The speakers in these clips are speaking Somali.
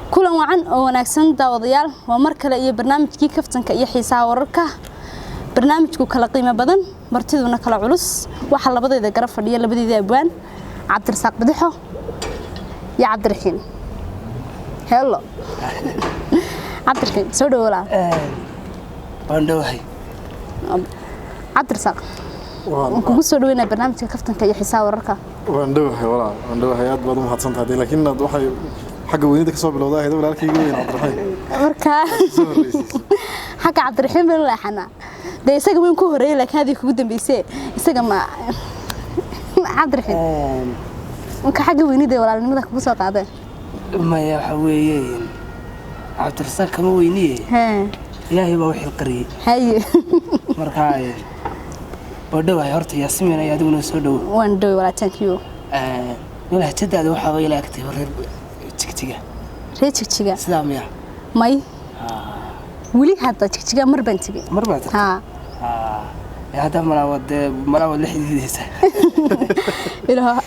kulan wacan oo wanaagsan daawadayaal waa mar kale iyo barnaamijkii kaftanka iyo xiisaha wararka barnaamijku kala qiimo badan martiduna kala culus waxa labadeeda garab fadhiya labadeeda abwaan Cabdirasaaq Bidixo iyo Cabdiraxiin hello Cabdiraxiin soo dhawaala bandhawahay Cabdirasaaq waan kugu soo dhaweynaa barnaamijka kaftanka iyo xiisaha wararka bandhawahay aad baad u mahadsantahay laakiin waxay حاجة وينك كسب الوضع هذا ولا كي وين عبد الرحيم مركا حاجة عبد الرحيم بالله حنا ده يسقى وين كهري لك هذه كودن بيسي يسقى ما عبد الرحيم ممكن حاجة ويني ده ولا نمدك بصوت عده ما يا حويين عبد الرزاق كم ويني ها يا هي بوحي القرية هاي مركا بدو هاي هرت ياسمين يا دون سودو وين دو ولا تانكيو ولا تدع دو حوي لا كتير تكتيجا تكتيجا سلام يا ماي ولي حتى تكتيجا مربن تجي مربن ها يا هذا مراود لحديث إله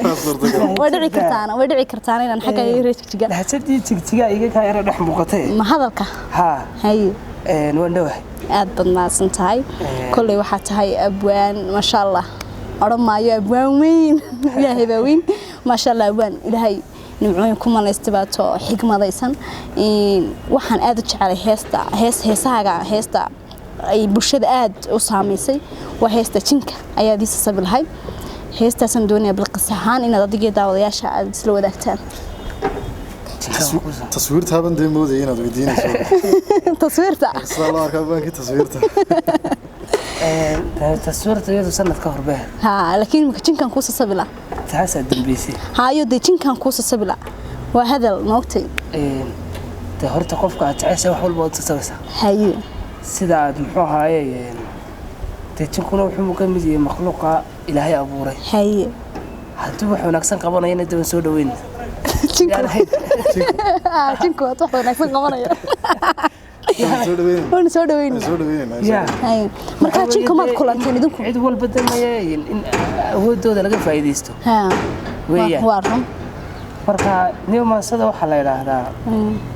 ودعي كرتانا إن حاجة يريد تكتيجا لا تدي تكتيجا يجي كاير رح مقطع ما هذا الك ها هاي نوندوه أد بالناس انتهاي كل واحد هاي أبوان ما شاء الله أرمى يا أبوان وين يا هبوين ما شاء الله أبوان إلهي نوعين كمان استبعدوا حكمة ضيسن وحن أدرج على هستا أي برشة أد وساميسي وهستا تشنك أي هذه السبب الهاي هستا سندوني بالقصهان إن ضدي داود ياشا سلو ذاكتان تصويرتها بندي مودي هنا توديني تصويرتها الله كبانك تصويرتها تصويرته يدو سنة كهرباء ها لكن مكتشين كان كوسا سبلا تحس الدبيسي هايو ديتشين كان كوسا سبلا وهذا الموقتي تهرت قفك تعيش وحول بعض تسويسها هايو سيدا محوها هاي ديتشين كنا وحمو كمية مخلوقة إلهي أبوري هايو هدو وحو نكسن قبانا هنا دون سودا وين تشينكو أتوحو نكسن قبانا وين سودوين يا marka jinka ma kulanteen idinku cid walba damayeen in awoodooda laga faa'iideysto ha weeyaan waaran marka niyo maasada waxa la yiraahdaa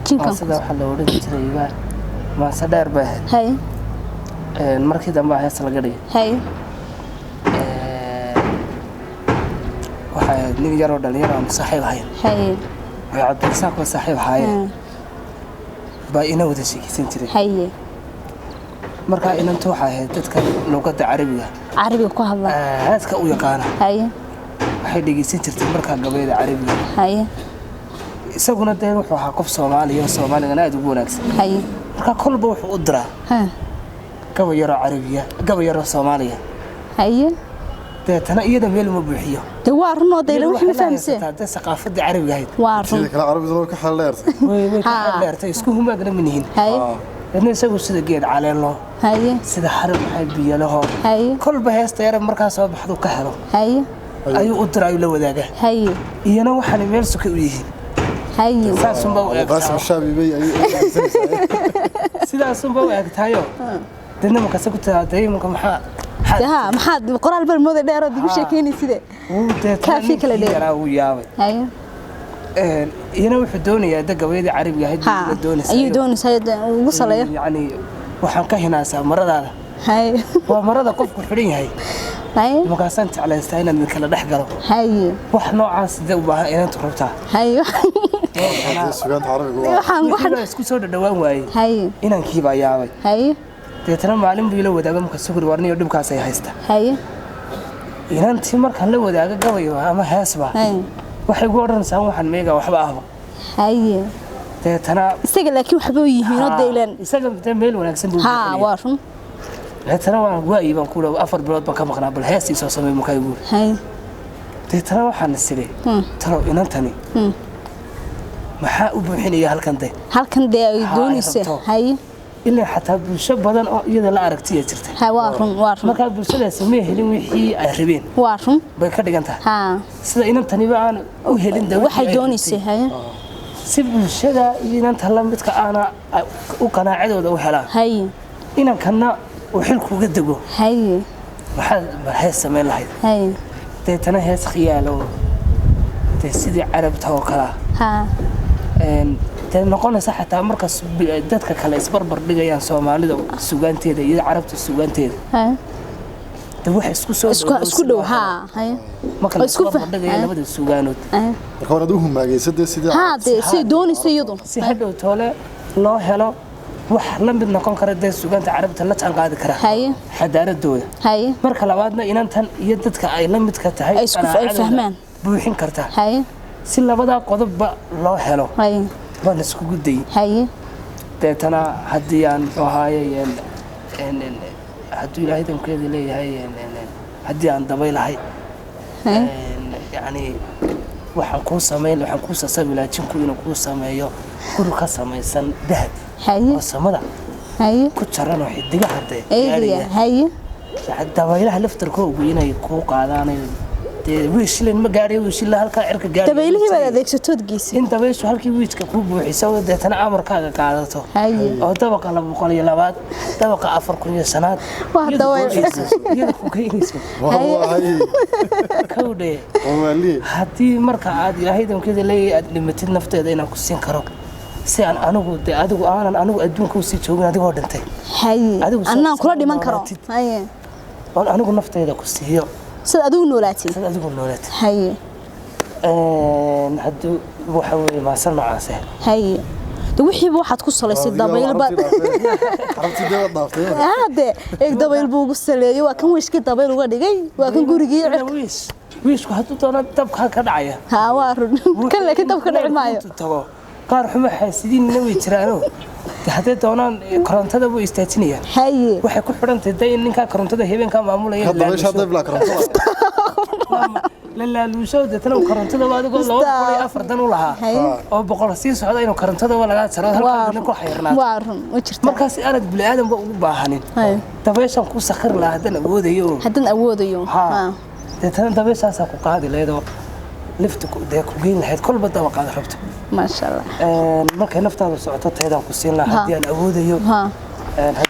jinka maasada waxa la oran jiray maasada dheer baa hay markii dambe hees laga dhigay hay waxa nin yar oo dhalinyaro ah saaxiib ahayn hay way Cabdirasaaq oo saaxiib ahayn baa ina wada sheekaysan jiray hay marka inantu waxa ahayd dadka luqadda carabiga ku hadla aadka u yaqaan hay waxay dhageysan jirtay marka gabayda carabiga hay isaguna dee wuxuu ahaa qof Soomaaliga aad ugu wanaagsan hay marka kolba wuxuu u diraa ha gabayaro carabiga gabayaro Soomaaliga hay deetana iyada meel ma buuxiyo de waa runoo deelan wax ma fahamsay taa saqaafada carabiga ahayd waa run kala carabiga loo ka xaleertay way ka xaleertay isku humaagna manihin hay dadna isagu sida geed caleelo hay sida xarab waxay biyalaho hay kolba heesta yar markaa soo baxdo ka helo hay ayuu u diray la wadaaga hay iyana waxaan meel suka u yihiin hay قاسم الشابي بي sidaas u eegtayo dadna ma ka soo taatay ma maxaa ها محاد قرال بالموضة ديرو دي بشكيني سيده كافي كلا دير هاي هنا wuxuu doonayaa dagaweeda carabiga ahayd doonaysa ayuu doonaysa wusalayo yani waxaan ka hinaasaa maradaada hay waa marada qofku xidhan yahay hay markaasaan jeclaystaa inaad kala dhex galo hay wax noocaas u baahan inaad rabtaa hay suugaan carabiga waxaan isku soo dhawaan waayay hay inaan kiiba yaabay hay deetana maalin buu la wadaaga marka sugur warniyo dhibkaas ay haysta hay inantii markaan la wadaaga gabayo ama heesba hay waxay ugu oranaysaa waxaan meega waxba ahba hay deetana isaga laakiin waxba u yihiin oo deelan isaga meel wanaagsan buu ha waa run deetana waan waayay baan ku dhaw 4 bilood baan ka maqnaa bal heestii soo sameey markay guur hay deetana waxaan isirey talo inantani maxaa u buuxinaya halkan day ay doonaysaa hay ilaa xataa bulsho badan oo iyada la aragtiya jirta ha waa run marka bulshadaas ma helin wixii ay rabeen waa run bay ka dhigantaa ha sida inantani baan u helin waxay doonaysaa hay si bulshada inanta la midka aana u qanaacadooda u helaan hay inankana uu xilku uga dago hay waxa hees sameyn lahayd hay deetana hees khiyaalo sidii carabta oo kala ha dee noqonaysa xataa markaas dadka kale isbarbar dhigayaan Soomaalida suugaanteeda iyo Carabta suugaanteeda de wax isku dhow ha marka isku fahmay labada suugaanood marka wanaad u humaageysay sidii si doonaysa iyadu si hadhow toole loo helo wax la mid noqon kara dee suugaanta Carabta la jaan qaadi kara xadaaradooda marka labaadna inantan iyo dadka ay la mid ka tahay ay fahmaan buuxin karta si labada qodobba loo helo baan isku guday deetana haddii aan ahaayeen haddii ilaahay dankeeda leeyahay haddii aan dabaylahay yani waxaan kuu sasabilaa jinku inuu kuu sameeyo guri ka samaysan dahab oo samada ku jaran oo xidigaha dabaylaha laftarkoogu inay kuu qaadaanay wiishleen ma gaadhay wiishila halka cirka gaadhay dabaylihii baad adeegsatood geysay in dabayshu halkii wiijka ku buuxiso deetana amarkaaga qaadato oo dabaqa 202 dabaqa 4000 waa dabayl iyada ku geynayso kawdhe haddii marka aad ilaahay dankeeda leeyahay aad dhimatid nafteeda inaan ku siin karo si aan anigu adduunka u sii joogin adigoo dhintay annaan kula dhiman karo oon anigu nafteeda ku siiyo sida adigu noolaatay haddii waxa weeye maasan noocaas wixiiba waxaad ku salaysay dabaylba dabayl buu ugu saleeyay waa kan wiishkii dabayl uga dhigay waa kan gurigii wiishku hadduu doono dabka ka dhacaya waa run kan laakiin dabka dhici maayo qaar xumo xaasidiinna way jiraanoo haddii doonaan korontada buu istaajinayaan waxay ku xidhantahay in ninka korontada habeenka maamulaya la laaluusho deetana korontada adigoo 204 u lahaa oo boqol sii socda inuu korontada laga jaro halka ku xayrnaa waa run u jirta markaas aanad bini'aadam ugu baahanin dabayshan ku sakhir la hadan awoodayo deetana dabayshaas ku qaadi leedo lifta ku geyn lahayd kolba dabaqaad rabto ما شاء الله markay naftaadu socoto taydaan ku siin lahaa haddii aan awoodayo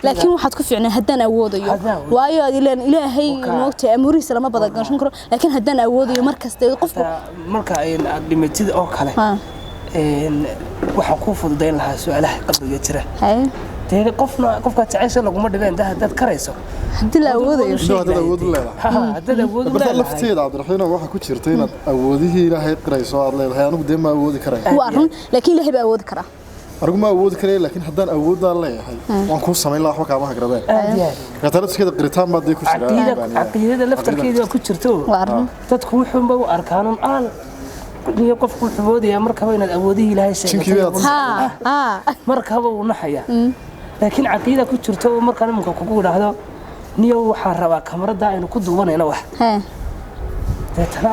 laakiin waxaad ku fiicnaa haddaan awoodayo waayo ilaahay moogtay amurihiisa lama badan gashan karo laakiin haddaan awoodayo markasta qofku marka ay dhimatid oo kale waxaan ku fududayn lahaa su'aalaha qabriga jira teeda qofka jacayl laguma dhibeen dad karayso haddii la awoodayo haddii awood lafteeda Cabdiraxiin waxa ku jirtay inaad awoodihii ilaahay qirayso aad leedahay anigu de ma awoodi karay waa run laakiin ilaahay baa awoodi kara anigu ma awoodi karay laakiin haddaan awoodaan leeyahay waan ku samayn lahaa waxba kaama hagradeen ka taladkeeda qiritaan baad ku jirtaa aqeedada laftarkeeda ku jirto dadku wuxuu u arkaan niyo qofku xuboodayaa markaba inaad awoodihii ilaahay sheegay markaba uu naxaya laakiin aqeeda ku jirto markaan imanka kugu yiraahdo niyo waxaan rabaa kamarada aynu ku duubanayna wax deetana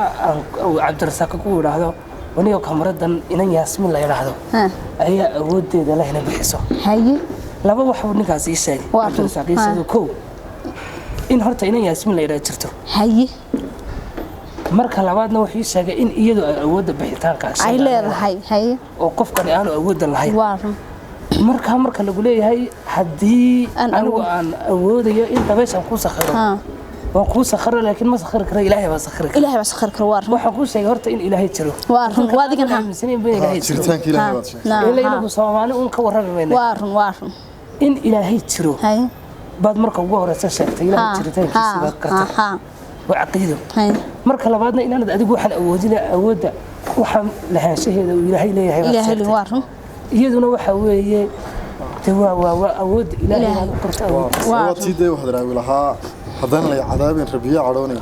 Cabdirasaaq ku yiraahdo waniyo kamaradan inan Yaasmin la yiraahdo ayaa awoodeeda la hina bixiso laba wax uu ninkaas ii sheegay Cabdirasaaq isagoo koow in horta inan Yaasmin la yiraahdo jirto marka labaadna wuxuu sheegay in iyadu ay awoodda bixitaankaas ay leedahay oo qofkan aanu awoodda lahayn marka lagu leeyahay haddii anigu aan awoodayo in dabayshan ku sakhiro waan ku sakhiro laakiin ma sakhir karo ilaahay baa sakhir karo waxaan ku sheegay horta in ilaahay jiro waa digan jiritaanka ilaahay baad sheegtay ilaahay Soomaali un ka warramayna waa run in ilaahay jiro baad marka ugu horeysa sheegtay ilaahay jiritaankiisa baad qartay وعقيده marka labaadna inaad adigu waxaan awoodda waxaan lahaanshaheeda ilaahay leeyahay ilaahay waaru iyaduna waxa weeye waa awood ilaahay aan qorto waa tidee wax daraawi lahaa haddana la cadaabin rabiya caroonay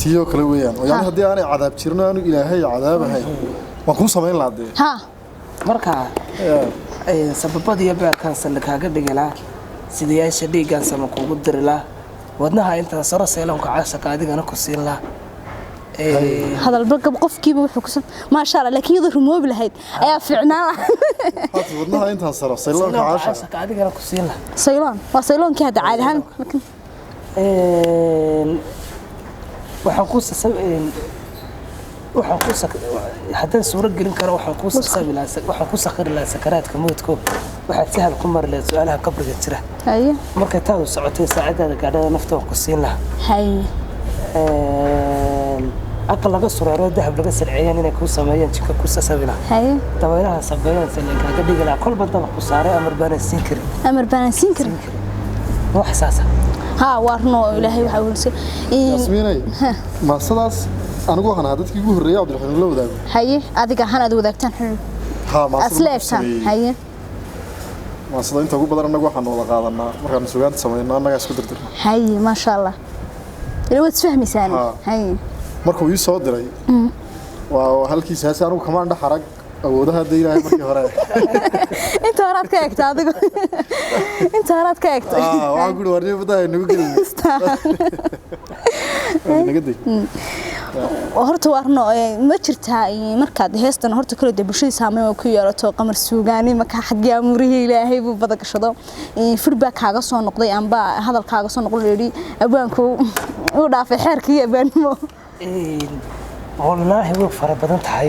tiyo kale weeyaan oo yani haddii aanay cadaab jirno aanu ilaahay cadaabahay waan ku samayn lahaa marka sababada iyo beerkan kaaga dhigilaa sidayaasha dhiigan sama kugu dirilaa wadnaha inta saro seelanka caashaq adigana ku siin la hadal barqab qofkiiba wuxuu ku ma sha Allah laakiin yadu rumoob lahayd ayaa fiicnaa wadnaha inta saro seelanka caashaq adigana ku siin la saylan waa saylankii hada caadi ahaan waxaan ku haddaan suuro gelin karo waxaan ku sakhiri lahaa sakaraadka moodko waxaad si hal ku mari lahayd su'aalaha qabriga jira markay taadu socotay saacadaada gaadhada nafta waan ku siin lahaa aqal laga sureero dahab laga sarceeyaan inay ku sameeyaan jika ku sasabina haye dabaylaha sabeeyaan sanadka ka dhigala kolba daba ku saaray amar baan siin karin wax saasa ها وارنو إلهي وحول ياسميني ما صداس أنا قوي أنا هذا تيجي الرياض عبد الرحمن الله وذاك هاي أذيك هنا ذو ذاك تنحل ها ما أسلاف هاي ما صدق أنت قوي بدر أنا قوي أنا والله قاعدنا مرة سويت سمينا أنا قاعد سكوت هاي ما شاء الله لو تفهمي ثاني هاي مركو يسود رأي وهالكي ساسي أنا كمان ده حرق أودها دينا هاي مركي هراء أنت هرات كأكت هذا أنت هرات كأكت وأقول ورني بدأ نقول نقدي horta warno ma jirtaa markaad heestan horta kala dibashadii saameyn oo ku yeelato qamar suugaani marka xagga amurihi Ilaahay buu bada gashado feedback kaaga soo noqday amba hadal kaaga soo noqday abwaanku uu dhaafay xeerkii abwaanimo wallahi way fara badan tahay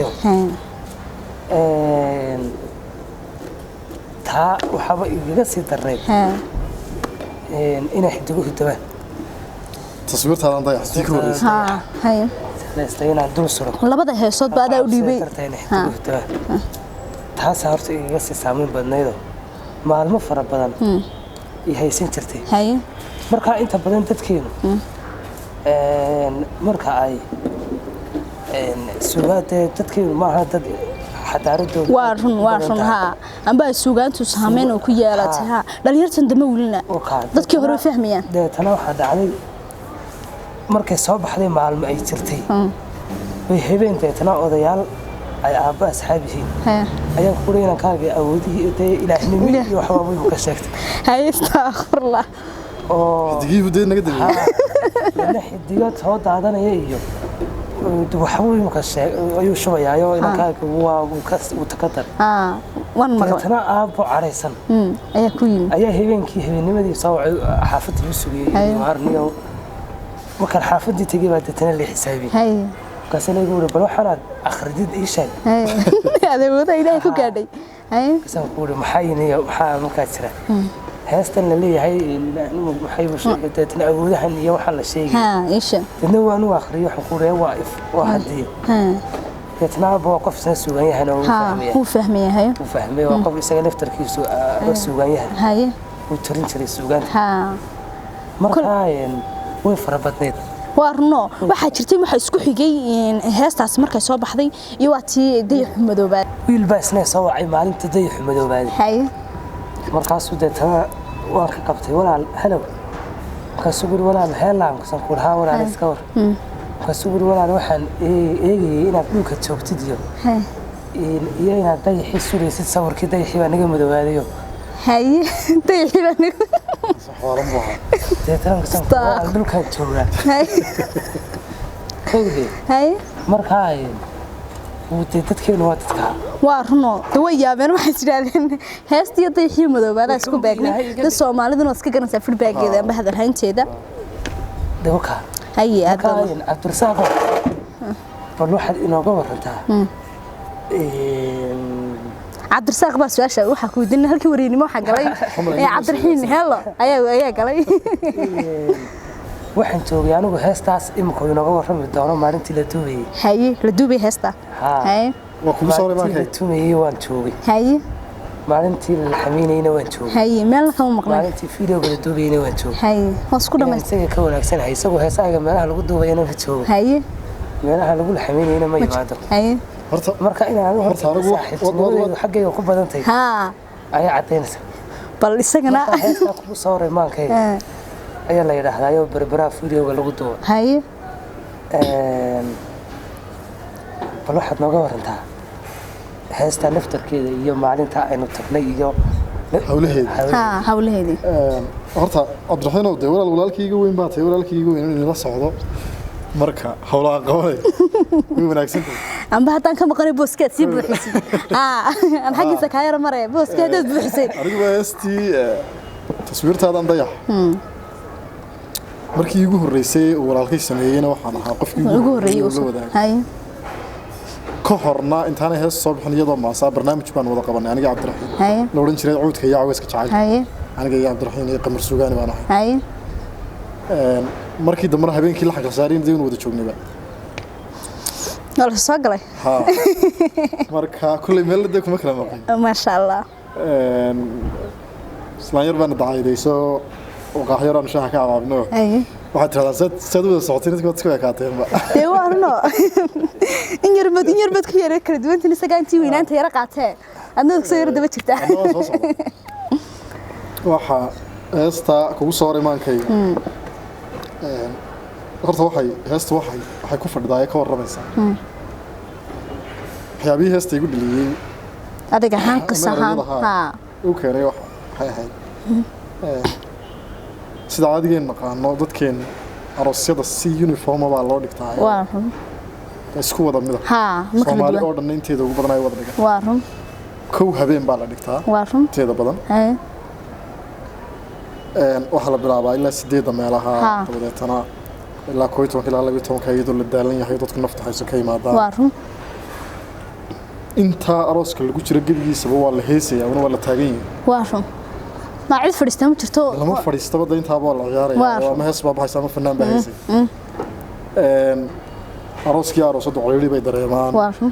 taa waxba iga sii daray inay xidigo hidabaan تصويرت هذا ضيع ستيكر ها هاي نستينا دول سرق labada heesood baad u dhiibay taas horta iga sii saameyn badnaydo maalmo fara badan ay haysan jirtay hay marka inta badan dadkeenu marka ay suugaanta dadkeenu ma aha dad xadaaradooda waa run ha amba suugaantu saameyn oo ku yeelatay ha dhalinyartan dama wulina dadkii hore fahmayaan deetana waxa dhacday markay soo baxday maalmo ay jirtay way habeenteetana odayaal ay aabba asxaab yihiin ayaa ku reeyaan kaaga awoodii ee ilaahnimo iyo waxba way ka sheegtay hay astaghfirullah oo digii hudeen naga dagay la xidiyo soo daadanaya iyo waxba way ka sheegay ayuu shubayaayo in kaaga waa uu takadar wan martana aabbo careysan ayaa ku yimid ayaa habeenkii habeennimadii soo xaafadda u sugayay harniyo وكان حافظي تجي بعد تنا اللي حسابي هاي كسل يقول بلو حنا أخرديد إيش هاي هذا هو ده إلهي كقادي هاي كسل يقول محيني محا مكسرة هاستن اللي هاي محي وش تنا أقولها إن يوم حل الشيء ها إيش إنه أنا آخري وحقول واقف واحد دي يتنا بوقف سوغانية هنا هو فهمي هاي هو فهمي وقف يسجل نفتر كيف سوغانية هاي وترين شري سوغان ها مركاين way farabadneed warno waxa jirtay waxa isku xigay heestaas markay soo baxday iyo waatii day xumadoobaad wiil baasna soo wacay maalinta day xumadoobaad hay markaas uu deetana waan ka qabtay walaal halow kaasoo guri walaal heelaan kaasoo ku dhahaa walaal iska war kaasoo guri walaal waxaan eegay inaad dhulka joogtid iyo inaad day xisuuleysid sawirkii day xiba naga madoobaadayo hay day xiba naga حوارم بها deetana kaasoo dhulka jooga hay hay markaa uu dadkeenu waa dadka waa runo way yaabeen waxay jiraan heestii dayxii madoobaada isku baagnay dad Soomaaliduna iska garanaysa feedbackeeda amba hadal haynteeda dawka hay aad Abdursaaq bal waxaad inooga warantaa Abdursaaq baa su'aasha waxa ku weydiin halkii wareynimo waxa galay Cabdiraxiin hello ayaa galay waxaan joogay anigu heestaas imiko inooga warrami doono maalintii la duubay hay la duubay heesta hay waa ku soo reebay la duubay waan joogay hay maalintii la xamiinayna waan joogay hay meel ka maqnay maalintii fiidiyowga la duubayna waan joogay hay hoos ku dhameystay isaga ka wanaagsan hay isagoo heesaaga meelaha lagu duubayna la joogay hay meelaha lagu xamiinayna ma yimaado hay horta marka inaan horta anigu xaggayga ku badan tahay ha ayaa cadeynaysa bal isagana heestaa ku soo reemaan ayaa la yiraahdaa berbera fiidiyowga lagu duubo hay bal waxaad nooga warantaa heesta laftarkeeda iyo maalinta aynu tagnay iyo hawlaheedii horta Cabdiraxiin de walaalkayga weyn baa tahay walaalkayga weyn inuu la socdo marka hawlaha qabanay way wanaagsan tahay amba haddaan ka maqanay booskeed sii buuxisay aan xagiisa ka yar maray booskeed buuxisay anigu heestii taswiirtaadan dayax markii ugu horeysay walaalkay sameeyayna waxaan ahaa qofkii ugu horeeyay hay ka horna intaan hees soo bixin iyadoo maasa barnaamij baan wada qabanay aniga Cabdiraxiin hay la oran jiray cawdka iyo cawska jacayl hay aniga iyo Cabdiraxiin iyo qamar suugaani baan ahay hay markii dambe habeenkii la xaqal saareen deyn wada joognayba wala soo galay ha marka kulli meel dad kuma kala maqan ma sha Allah islaan yar baan dacaydayso oo qaaxyaraan shaha ka caabno waxaad tiraahdaa sad wada socotay inta ka kaateenba ee warno in yarbad ku yara kala duwantiin sagaantii weynaanta yara qaatee adna soo yara daba jirta waxa heesta kugu soo reemaankay horta waxay ku fadhidaa ka waramaysaa waxyaabihii heesta igu dhaliyay adiga haan qisahan ha uu keenay waxay ahayd sida adigeen naqaano dadkeen aroosyada si uniform baa loo dhigtaa waa run isku wada mid ha Soomaali oo dhan inteeda ugu badan ay wada dhigaan waa run kow habeen baa la dhigtaa waa run inteeda badan waxa la bilaabaa ilaa 8 meelaha dabadeetana ilaa 12 ilaa 12 iyadoo la daalan yahay dadku nafta hayso ka yimaadaan waa run inta arooska lagu jiro gabigiisaba waa la heesayaa una waa la taagan yahay waa run ma cid fadhiista ma jirto lama fadhiistaba inta baa la ciyaaraya ama hees baa baxaysa ama fanaan baa heesay arooskii aroosada colaylii bay dareemaan waa run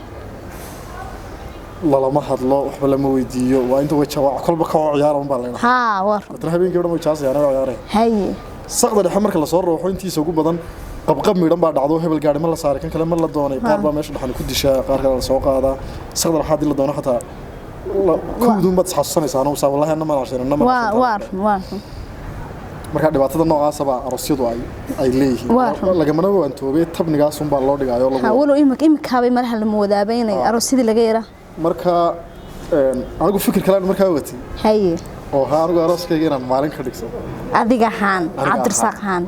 lama hadlo waxba lama weydiiyo waa inta way jawaac kolba ka ciyaaran baa leeyahay ha waa run dadna habeenkii dhan way jaasayaan oo ciyaareen haye saqda dhexe marka la soo rooxo intiisa ugu badan qabqab miidhan baa dhacdo hebel gaari ma la saaray kan kale ma la doonay qaar baa meesha dhaxan ku dishaa qaar kale la soo qaadaa saqda dhexe la doono xataa kuudun bad xasuusanaysaa anoo saa wallahi anama raashin waa marka dhibaatada noocaas baa aroosyadu ay leeyihiin lagamana waan toobay tabnigaas un baa loo dhigaayo lagu walo imika bay maraha la moodaabay inay aroosyada laga yara marka anigu fikir kale markaa watay haye oo anigu arooskayga inaan maalin ka dhigso adiga haan Cabdirsaaq haan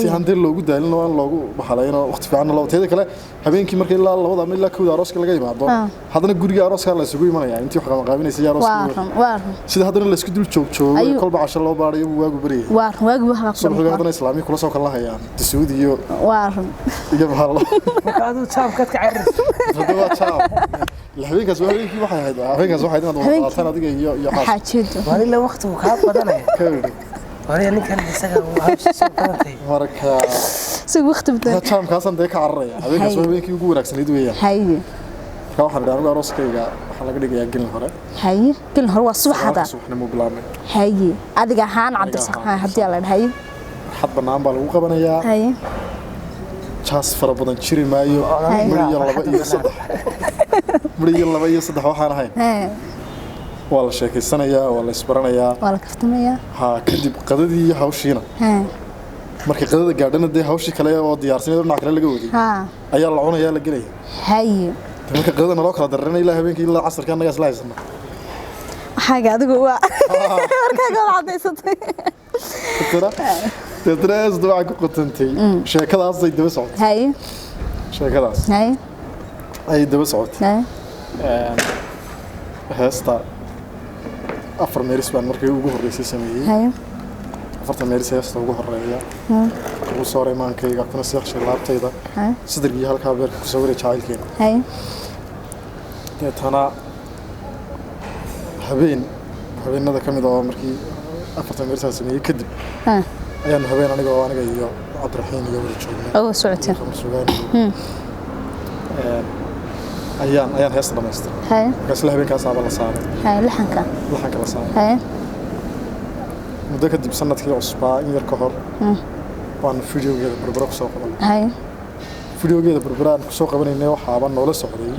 si handii loogu daalin oo loogu baxalayno waqti fiican loo teeda kale habeenkii markii ilaa labada ama ilaa kooda arooska laga yimaado hadana guriga arooska la isugu imanaya intii wax qaba qaabinaysa arooska waa sida hadana la isku dul joog kolba casho loo baarayo waagu bariyay waagu waxa subaxii hadana islaami kula soo kala hayaan Saudi iyo iyo bahalo markaad taabkad ka cirir hadaba taab habeenkaas waxay inaad wadataan adiga iyo xaajido wali waqtigu ka badanaya wali ninkan isaga waxa soo qaatay marka si waqti badan taam kaasan day ka cararaya habeenkaas habeenkii ugu wanaagsaneed weeyaan haye ka waxaan dhaanay arooskayga waxa laga dhigayaa gelin hore haye gelin hore waa subaxda subaxna mu bilaabay haye adiga haan Cabdirsaaq hadii la dhahay xad banaan baa lagu qabanayaa haye jaas fara badan jiri maayo mariyo 2 iyo 3 waxaan ahayn waa la sheekaysanayaa waa la isbaranayaa waa la kaftamayaa ha kadib qadadii iyo hawshiina markii qadada gaadhana de hawshii kale oo diyaarsaneed dhinac kale laga waday ayaa la cunayaa la gelaya haye marka qadada loo kala dareeray ilaa habeenkii ilaa casarka anaga isla haysana xaga adigu waa markaaga la cadaysatay تدرس دواعك قطنتي شيكada asay daba socotay hay sheekadaas ay daba socotay heesta afar meeris baan markii ugu horeysay sameeyay hay afarta meeris heesta ugu horeeya ugu soo reemaankayga kuna seexshay laabtayda sidii halka beerka ku soo wareey jacaylkeena hay tana habeenada kamid oo markii afarta meeris sameeyay kadib ayaan habeen aniga iyo Cabdiraxiin iyo wada joognay oo socoteen ayaan heesta dhameystay hay gasla habeenkaas aaba la saaray hay laxanka la saaray hay muddo kadib sanadkii cusbaa in yar ka hor waan fiidiyogeeda burbura ku soo qabanay hay fiidiyogeeda burburaan ku soo qabanaynay waxaaba noola socday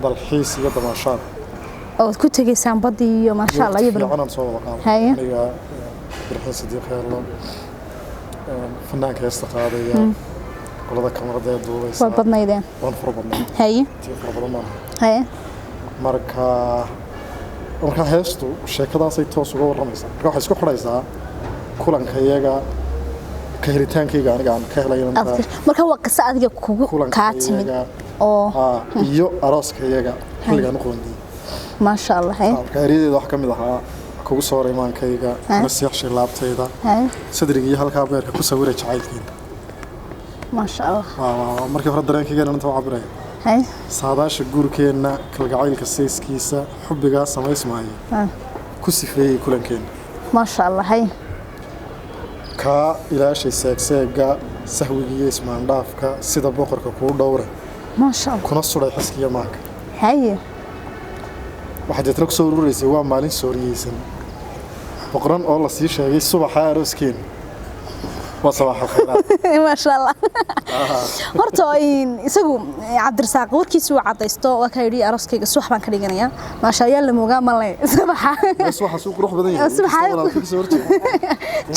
dalxiis iyo damaashaad oo ku tageysaan badii iyo maasha Allah iyo waxaan soo wada qaaday aniga برحين صديق الله فنان كيست قاضية كل ذا كاميرا ده دوبي وبدنا يدين ونفر بدنا هاي بدنا هاي مركا هيستو شيكدا سي توس uga waramaysa waxa isku xiraysaa kulankayga ka helitaankayga aniga aan ka helay marka waa qisa adiga kugu ka timid oo iyo arooskayga xilligan u qoondiyay ma sha Allah hay qaarideeda wax kamid ahaa kugu soo reemaankayga kuna seexshay laabtayda sadriga iyo halka beerka ku sawiray jacaylkeena ma sha Allah markii hore dareenkayga inta cabiray hay saadaasha guurkeena kalgacaylka sayskiisa xubbiga samaysmaayo ku sifeeyay kulankeena ma sha Allah hay ka ilaashay seegseega sahwigiisa ismaandhaafka sida boqorka ku dhowray ما شاء الله kuna suray xaskiya maanka haye waxa deetna ku soo urureysay waa maalin sooriyeysan boqoran oo la sii sheegay subaxa arooskeen waa sabaxa khayraad ما شاء الله horta isagu Cabdirasaaq warkiisu waa cadaysto waa ka yiri arooskayga subax baan ka dhiganayaa ma sha Allah mooga malay subaxa subaxa suu qurux badan yahay subaxa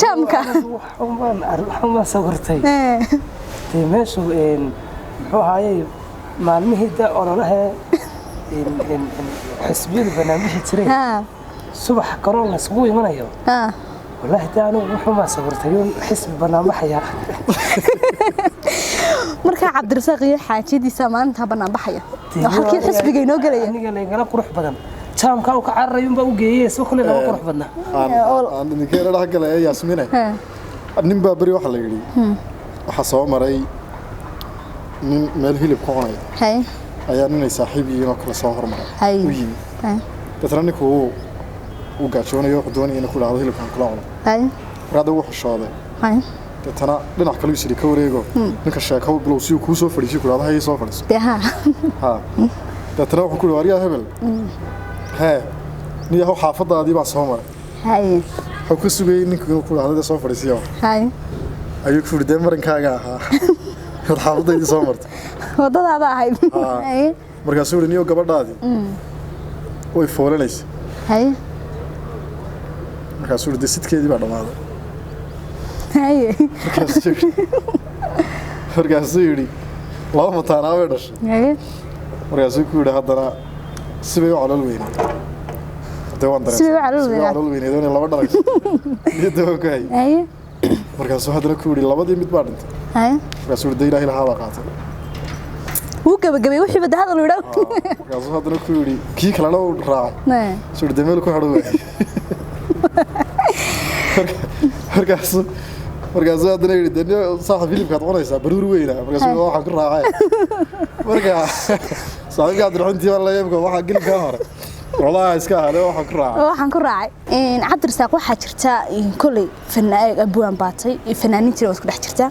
jamka waxaan sawirtay meeshu muxuu ahaayay maalmihii da ololaha xisbiyada barnaamijka jiray subax karoon la isugu imanayo والله تانو وحما صبرتيون حسب برنامجها marka Cabdirasaaq iyo xaajadiisa maanta barnaamijaya halkii xisbiga inoo galay aniga leegana qurux badan jaamka uu ka cararayun ba u geeyay soo kulay laba qurux badna aan ninkeena dhax galay Yaasmiinay nin baa bari waxa la yiri waxa soo maray nin meel hilib ku cunay ayaa nin saaxiibiyo kala soo hormaray u yimi dadranku uu gaajoonayo doonaya inuu ku dhaado hilibkan kula cuno raada uu xishooday dadana dhinac kale isiri ka wareego ninka sheeko bilow si uu ku soo fadhiisay ku dhaado hay soo fadhiiso dadana wuxuu ku dhawaariyaa hebel niyahow xaafadaadii baa soo maray wuxuu ku sugay ninka inuu ku dhaado soo fadhiisiyo ayuu ku dhigay marankaaga ahaa xaafadaydii soo martay wadadaada ahayd markaas uu niyo gabadhaadii way foolanaysa markaas uu sidkeedii baa dhamaaday markaas uu yiri laba mataana way dhashay markaas uu ku yiri haddana sibay calal weyn dawaan dareemay sibay calal weyn doonay laba dhalay niyadoo kay markaas uu haddana ku yiri labadii mid baa dhintay markaas uu ilaahay la haaba qaatay uu gabagabay wixii bad hadal yiraahdo markaas uu haddana ku yiri kii kale loo raacay soo dameel ku xidho markaas haddana yiri daniyo saaxiib hilibkaad cunaysaa baruur weyna markaas waxaan ku raacay markaas saaxiibkaad runtii wala yeebka waxa gilka hore والله اسكا هذا waxaan ku raacay waxaan ku raacay Cabdirasaaq waxa jirta kulay fanaan abwaan baatay fanaaniintii oo isku dhex jirta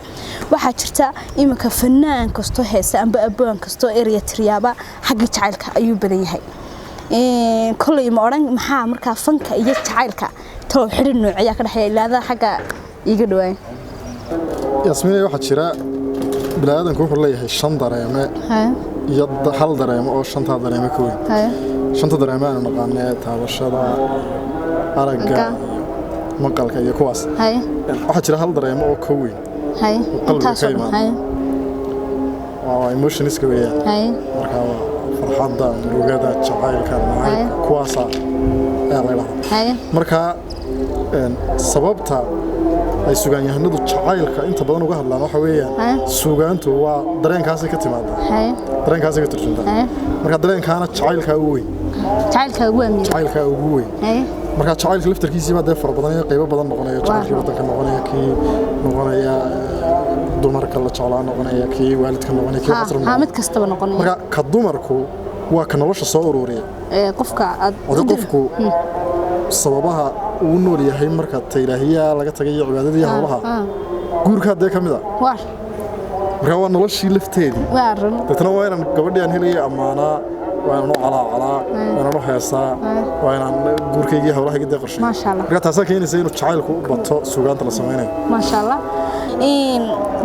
waxa jirta imika fanaan kasto heesa amba abwaan kasto area triyaaba xagga jacaylka ayuu badan yahay kulay ma oran maxaa marka fanka iyo jacaylka too xidhin noocya ka dhaxay ilaada xagga iga dhawayn Yaasmiin waxa jira bilaadanku wuxuu leeyahay 5 dareeme iyo hal dareemo oo 5 dareeme ka weyn shanta dareemaan naqaanay taabashada aragga maqalka iyo kuwaas waxa jira hal dareemo oo ka weyn qalbiga ka imaan waa emotions ka weyn marka farxadda murugada jacaylka kuwaas ayaa la yiraahdaa marka sababta ay sugaan yahanadu jacaylka inta badan uga hadlaan waxa weeyaan sugaantu waa dareenkaas ka timaada dareenkaas ka turjunta marka dareenkaana jacaylka ugu weyn jacaylka ugu weyn marka jacaylka laftarkiisa baa far badan iyo qaybo badan noqonaya jacaylka wadanka noqonaya kii noqonaya dumarka la jeclaa noqonaya kii waalidka noqonaya kii asr mid kastaba noqonaya marka ka dumarku waa ka nolosha soo ururiya qofka qofku sababaha uu nool yahay marka ilaahiya laga tagay cibaadadii hawlaha guurka de kamida marka waa noloshii lafteedii dadna waa inaan gabadhii aan helay amaana waa inaan calaa waa inaan heesaa waa inaan guurkaygii hawlaha gida qorshay ma sha Allah marka taas keenaysa inuu jacaylku u bato suugaanta la sameeyo ma sha Allah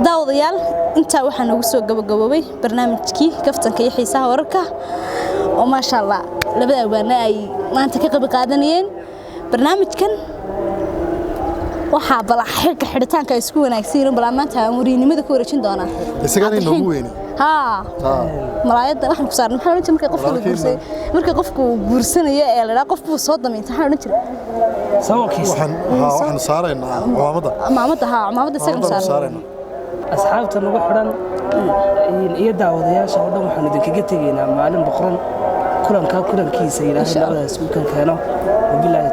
daawadayaal inta waxaan ugu soo gabagaboway barnaamijkii kaftanka iyo xiisaha wararka oo ma sha Allah labada waana ay maanta ka qayb qaadanayeen barnaamijkan waxa bala xiritaanka isku wanaagsan bala maanta amuriinimada ku wareejin doona isagana inoo weyn malaayada waxaan ku saarnaa waxa markay qofku guursay markay qofku guursanayo ee la qof buu soo dameeyay waxaan oran jiray waxaan saaraynaa maamada isaga saaraynaa asxaabta nagu xiran iyo daawadayaasha oo dhan waxaan idinkaga tegaynaa maalin boqoran kulankiisa ilaahay labadaas uu ka keeno wabillahi